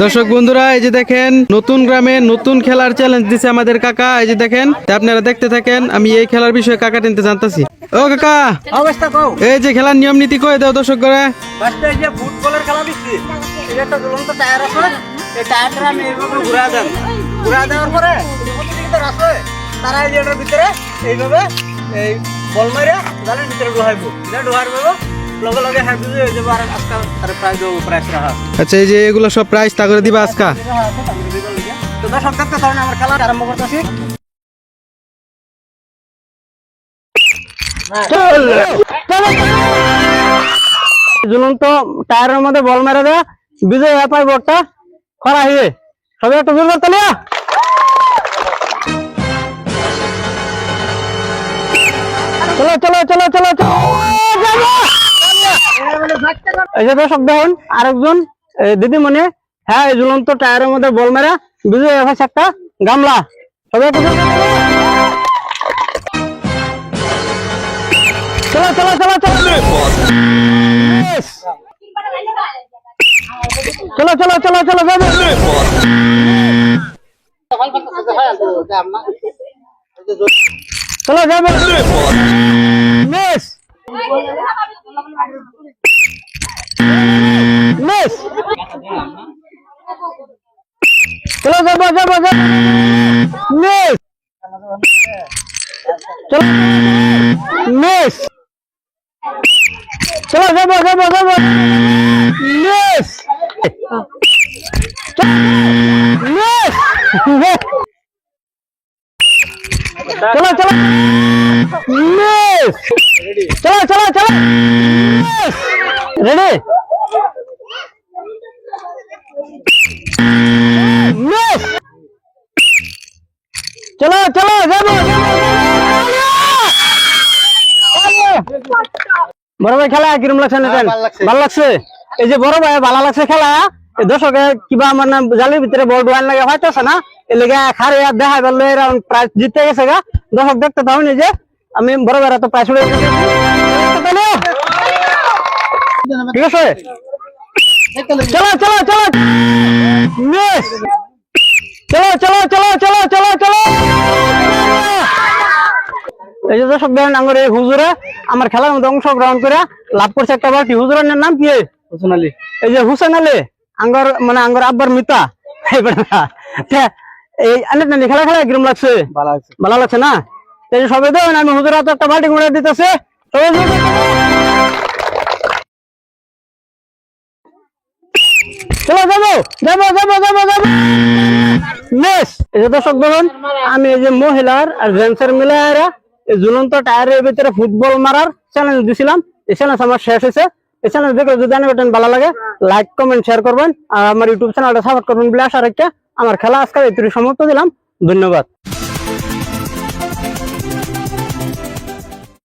দর্শক বন্ধুরা, এই যে দেখেন নতুন গ্রামে নতুন খেলার চ্যালেঞ্জ দিছে আমাদের কাকা। এই যে দেখেন, আপনারা দেখতে থাকেন, আমি এই খেলার বিষয়ে কাকা টেনতে জানতাছি। ও কাকা, অবস্থা কও। এই যে খেলার নিয়ম নীতি কয়ে দাও দর্শক করে। ফার্স্টে এই যে ফুটবলের খেলা দিচ্ছি, এই একটা ঝুলন্ত টায়ার আছে, এই টায়ারটা আমি এইভাবে ঘুরা দেন, ঘুরা দেওয়ার পরে প্রতিযোগিতা আছে তারা এই যে এটার ভিতরে এইভাবে এই বল মারে জালের ভিতরে ঢুকাইবো, এটা ঢুকার দেবো লগে লগে হ্যাঁ বুঝে হয়ে যাবো। আর আজকাল তার প্রাইজ দেবো, প্রাইজ রাখা আছে। আচ্ছা, এই যে এগুলো সব প্রাইস তা করে দিবা আজকা। তো দর্শক দেখতে থাকুন, আমার খেলা আরম্ভ করতেছি। ঝুলন্ত টায়ারের মধ্যে বল মেরে দেয়া বিজয় পাই বলটা খরা হয়ে সবাই একটু জোর করতে লিয়া। চলো চলো চলো চলো এই যে দর্শক দেখুন, আরেকজন দিদিমণি হ্যাঁ এই ঝুলন্ত টায়ারের মধ্যে বল মেরা বিজয় পাইছে একটা গামলা। সবাই একটু চলো চলো চলো চলো চলো চলো চলো চলো চলো যাবে মিস মিস চলো যাবো যাবো যাবো মিস চলো মিস চলো যাবো যাবো যাবো মিস মিস চলো চলো মিস চলো চলো চলো রেডি মিস চলো চলো যাবো বড় ভাই খেলা কিরম লাগছে? ভালো লাগছে। এই যে বড় ভাই ভালো লাগছে খেলা, দর্শকে কিবা আমার নাম জালের ভিতরে বল ডোয়ান লাগে হয়তো না এ লেগে খারে দেখা গেল প্রাইজ জিতে গেছে গা। দর্শক দেখতে পাবেন যে আমি বড় ভাইরা তো প্রাইজ ঠিক আছে। চলো চলো চলো মিস চলো চলো চলো চলো চলো চলো এই যে দর্শক দেখেন আঙ্গুর এই হুজুরে আমার খেলার মধ্যে অংশগ্রহণ করে লাভ করছে একটা বালতি। হুজুরের নাম কি? হুসেন আলী। এই যে হুসেন আলী আঙ্গর মানে আঙ্গর আব্বার মিতা। এই অনেক খেলা খেলা কিরম লাগছে? ভালো লাগছে না? এই যে সবাই দেখেন আমি হুজুর হাতে একটা বালতি করে দিতেছে। চলো যাবো যাবো যাবো যাবো যাবো মিস। এই যে দর্শক দেখুন আমি এই যে মহিলার আর জেন্টসের মিলাইরা এই ঝুলন্ত টায়ারের ভিতরে ফুটবল মারার চ্যালেঞ্জ দিছিলাম। এই চ্যালেঞ্জ আমার শেষ হয়েছে। এই চ্যালেঞ্জ দেখে যদি জানেন ভালো লাগে লাইক কমেন্ট শেয়ার করবেন আর আমার ইউটিউব চ্যানেলটা সাপোর্ট করবেন বলে আশা রাখি আমার খেলা আজকে এই সমাপ্ত দিলাম। ধন্যবাদ।